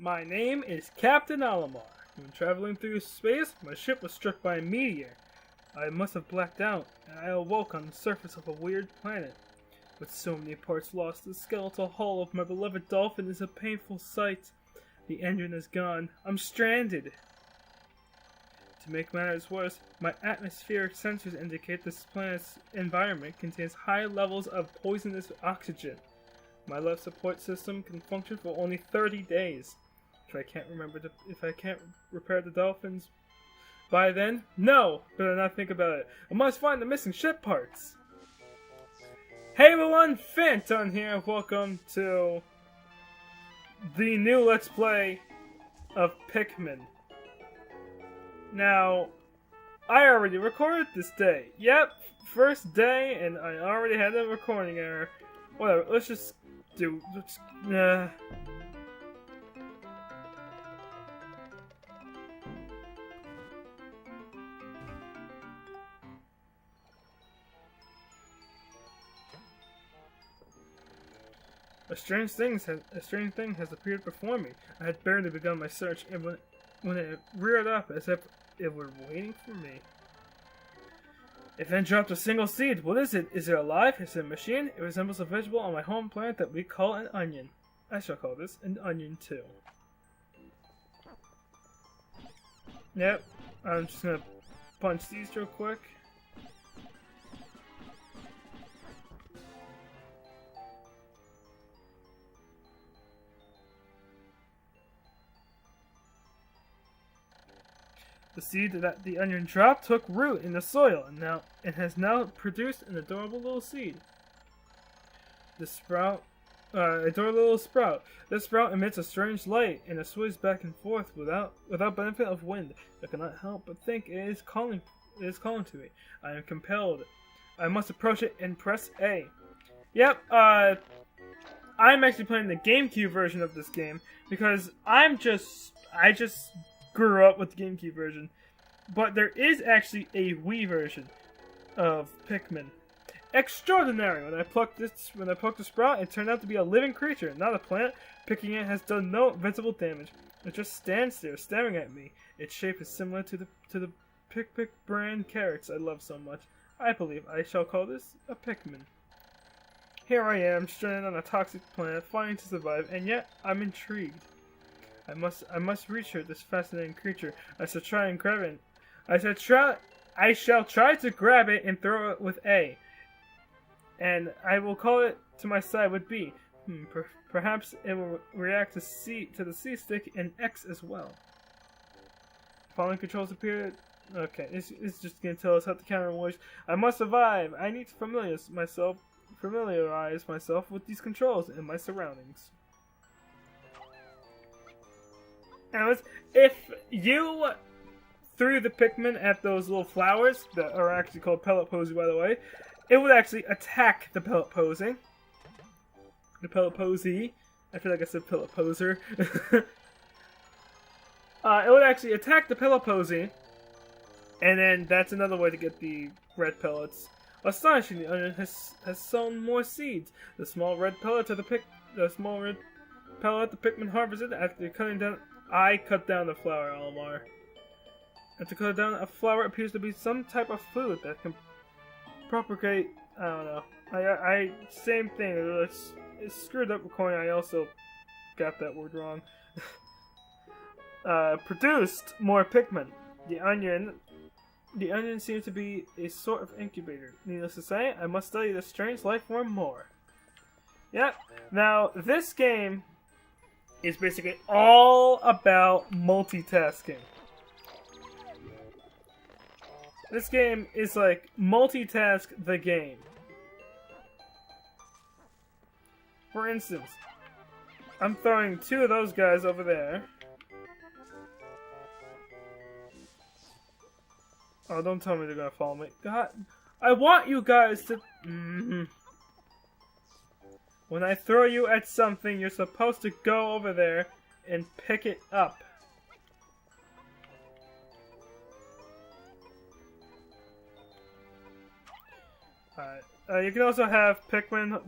My name is Captain Alamar. When traveling through space, my ship was struck by a meteor. I must have blacked out, and I awoke on the surface of a weird planet. With so many parts lost, the skeletal hull of my beloved dolphin is a painful sight. The engine is gone. I'm stranded. To make matters worse, my atmospheric sensors indicate this planet's environment contains high levels of poisonous oxygen. My life support system can function for only 30 days. If I can't repair the dolphins by then, no! Better not think about it. I must find the missing ship parts. Hey everyone, Phanton here. Welcome to the new Let's Play of Pikmin. Now, I already recorded this day. Yep, first day, and I already had a recording error. Whatever, let's just do. A strange thing has appeared before me. I had barely begun my search, and when it reared up as if it were waiting for me. It then dropped a single seed. What is it? Is it alive? Is it a machine? It resembles a vegetable on my home planet that we call an onion. I shall call this an onion too. Yep, I'm just gonna punch these real quick. The seed that the onion dropped took root in the soil and has now produced an adorable little seed. Adorable little sprout. This sprout emits a strange light and it sways back and forth without benefit of wind. I cannot help but think it is calling to me. I am compelled. I must approach it and press A. Yep, I'm actually playing the GameCube version of this game because I just grew up with the GameCube version, but there is actually a Wii version of Pikmin. Extraordinary! When I plucked the sprout, it turned out to be a living creature, not a plant. Picking it has done no visible damage. It just stands there, staring at me. Its shape is similar to the Pick brand carrots I love so much. I believe I shall call this a Pikmin. Here I am, stranded on a toxic planet, fighting to survive, and yet I'm intrigued. I must reach her, this fascinating creature. I shall try and grab it. I shall try to grab it and throw it with A. And I will call it to my side with B. Perhaps it will react to the C stick and X as well. Following controls appear. Okay, it's just gonna tell us how to counter words. I must survive. I need to familiarize myself with these controls and my surroundings. And if you threw the Pikmin at those little flowers, that are actually called pellet posy by the way, it would actually attack the pellet posy. The pellet posy. I feel like I said pellet poser. It would actually attack the pellet posy, and then that's another way to get the red pellets. Astonishingly, the onion has sown more seeds. The small red pellet the Pikmin harvested after cutting down. I cut down the flower, Alamar. And to cut down a flower appears to be some type of food that can propagate. I don't know. Same thing. It's screwed up recording. I also got that word wrong. Produced more Pikmin. The onion seems to be a sort of incubator. Needless to say, I must study this strange life form more. Yep. Now this game is basically all about multitasking. This game is like multitask the game. For instance, I'm throwing two of those guys over there. Oh, don't tell me they're gonna follow me. God, I want you guys to. When I throw you at something, you're supposed to go over there and pick it up. Alright. You can also have Pikmin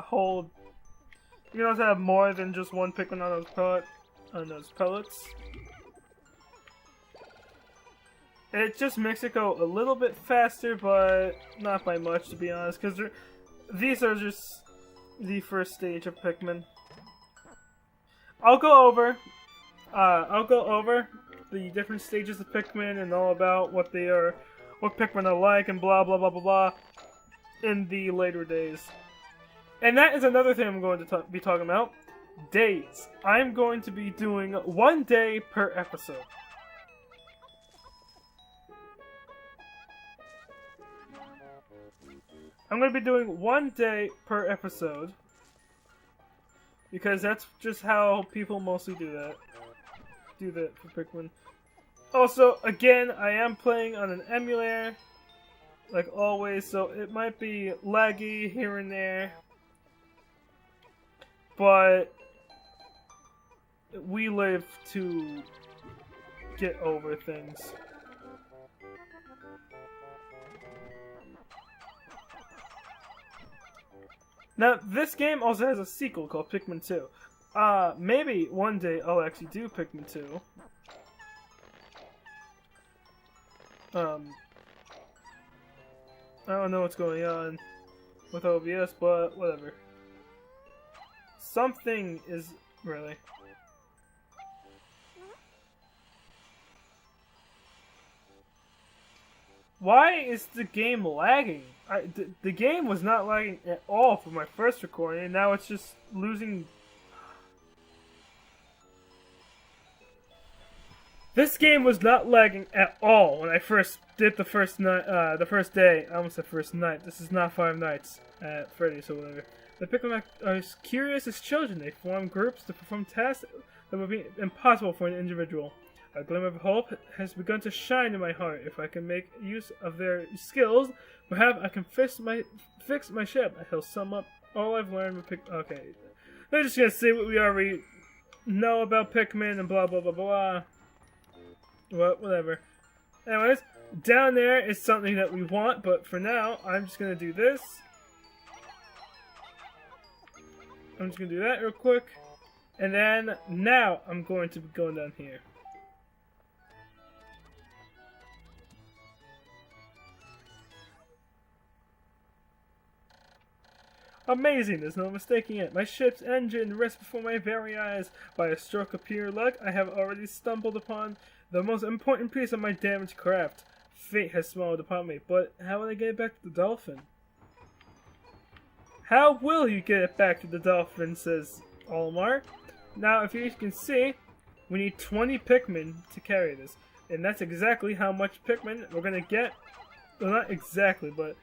hold. You can also have more than just one Pikmin on those pellet. on those pellets. It just makes it go a little bit faster, but not by much, to be honest, because these are just the first stage of Pikmin. I'll go over the different stages of Pikmin and all about what they are, what Pikmin are like, and blah blah blah blah blah, in the later days. And that is another thing I'm going to be talking about. Days. I'm going to be doing 1 day per episode. I'm going to be doing 1 day per episode. Because that's just how people mostly do that. Do that for Pikmin. Also, again, I am playing on an emulator. Like always, so it might be laggy here and there. But we live to get over things. Now, this game also has a sequel called Pikmin 2. Maybe one day I'll actually do Pikmin 2. I don't know what's going on with OBS, but whatever. Something is really. Why is the game lagging? The game was not lagging at all for my first recording, and now it's just losing. This game was not lagging at all when I first did the first night, the first day. I almost said first night. This is not Five Nights at Freddy's or whatever. The Pikmin are as curious as children. They form groups to perform tasks that would be impossible for an individual. A glimmer of hope has begun to shine in my heart. If I can make use of their skills, perhaps I can fix my ship. He'll sum up all I've learned with Pikmin. Okay, they're just gonna say what we already know about Pikmin and blah blah blah blah. Well, whatever. Anyways, down there is something that we want, but for now, I'm just gonna do this. I'm just gonna do that real quick, and then now I'm going to be going down here. Amazing, there's no mistaking it. My ship's engine rests before my very eyes. By a stroke of pure luck, I have already stumbled upon the most important piece of my damaged craft. Fate has smiled upon me, but how will I get it back to the dolphin? How will you get it back to the dolphin, says Olimar. Now, if you can see, we need 20 Pikmin to carry this. And that's exactly how much Pikmin we're gonna get. Well, not exactly, but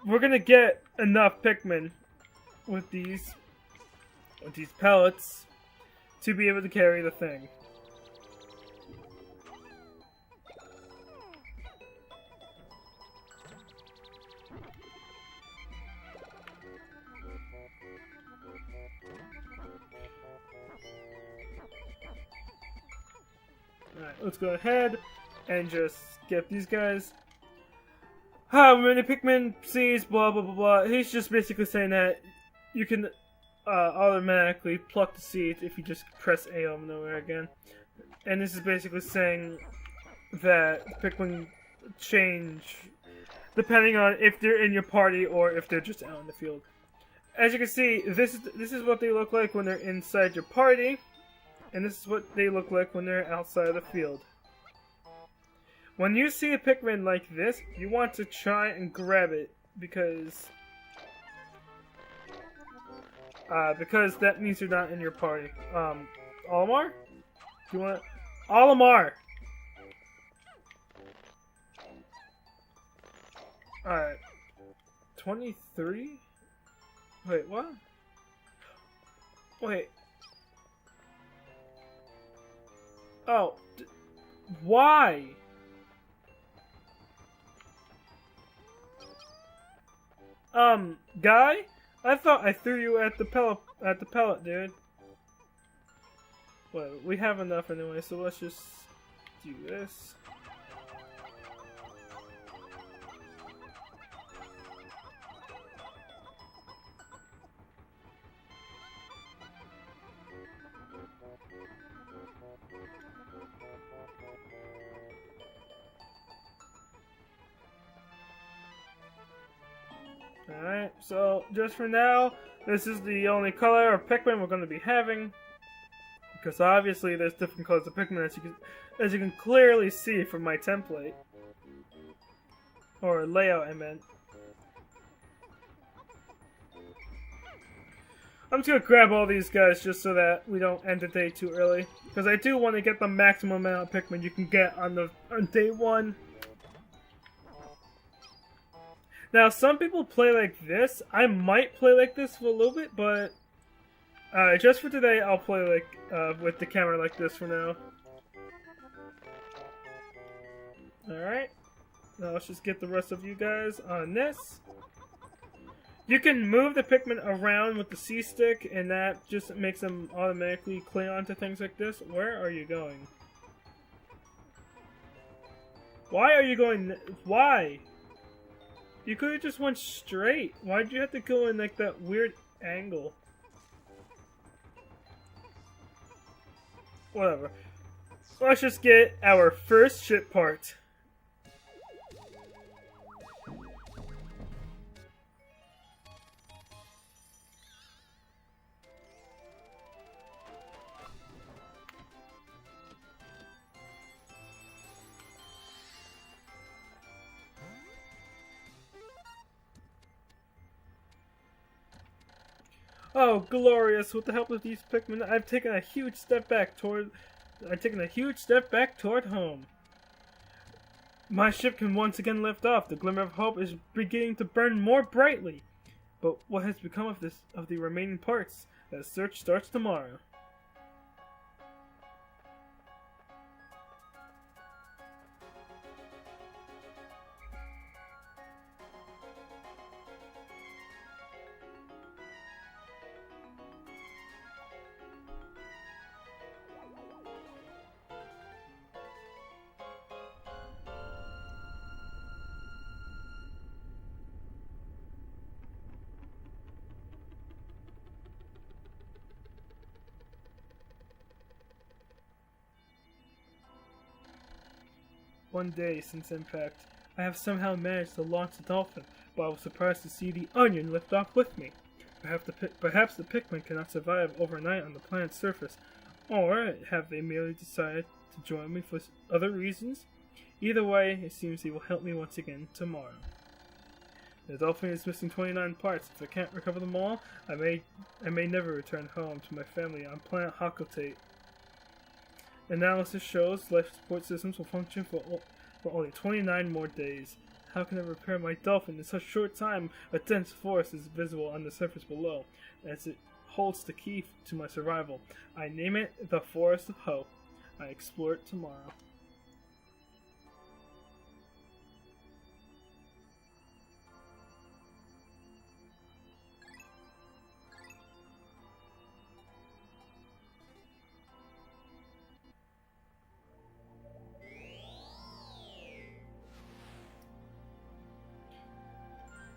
we're gonna get enough Pikmin with these pellets to be able to carry the thing. Alright, let's go ahead and just get these guys. How many Pikmin seeds, blah blah blah blah. He's just basically saying that you can automatically pluck the seeds if you just press A over and over again. And this is basically saying that Pikmin change depending on if they're in your party or if they're just out in the field. As you can see, this is what they look like when they're inside your party, and this is what they look like when they're outside of the field. When you see a Pikmin like this, you want to try and grab it because that means you're not in your party. Olimar? Do you want Olimar? Alright. 23? Wait, what? Wait. Oh. Why? Guy? I thought I threw you at the pellet, dude. Well, we have enough anyway, so let's just do this. Alright, so just for now, this is the only color of Pikmin we're going to be having. Because obviously there's different colors of Pikmin as you can clearly see from my template. Or layout, I meant. I'm just going to grab all these guys just so that we don't end the day too early. Because I do want to get the maximum amount of Pikmin you can get on day 1. Now, some people play like this. I might play like this for a little bit, but just for today, I'll play like with the camera like this for now. Alright. Now let's just get the rest of you guys on this. You can move the Pikmin around with the C-stick, and that just makes them automatically cling onto things like this. Where are you going? Why are you going... Why? You could have just went straight. Why'd you have to go in like that weird angle? Whatever. Let's just get our first ship part. Oh, glorious! With the help of these Pikmin, I've taken a huge step back toward home. My ship can once again lift off. The glimmer of hope is beginning to burn more brightly. But what has become of the remaining parts? The search starts tomorrow. One day since impact, I have somehow managed to launch the dolphin, but I was surprised to see the onion lift off with me. Perhaps the Pikmin cannot survive overnight on the planet's surface, or have they merely decided to join me for other reasons? Either way, it seems he will help me once again tomorrow. The dolphin is missing 29 parts. If I can't recover them all, I may never return home to my family on planet Hakotate. Analysis shows life support systems will function for only 29 more days. How can I repair my dolphin in such short time? A dense forest is visible on the surface below, as it holds the key to my survival. I name it the Forest of Hope. I explore it tomorrow.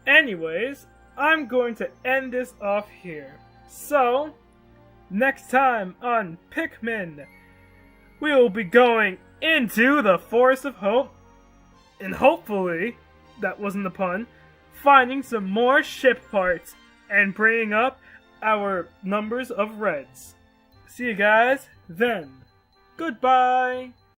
Anyways, I'm going to end this off here. So, next time on Pikmin, we will be going into the Forest of Hope, and hopefully, that wasn't a pun, finding some more ship parts, and bringing up our numbers of reds. See you guys then. Goodbye!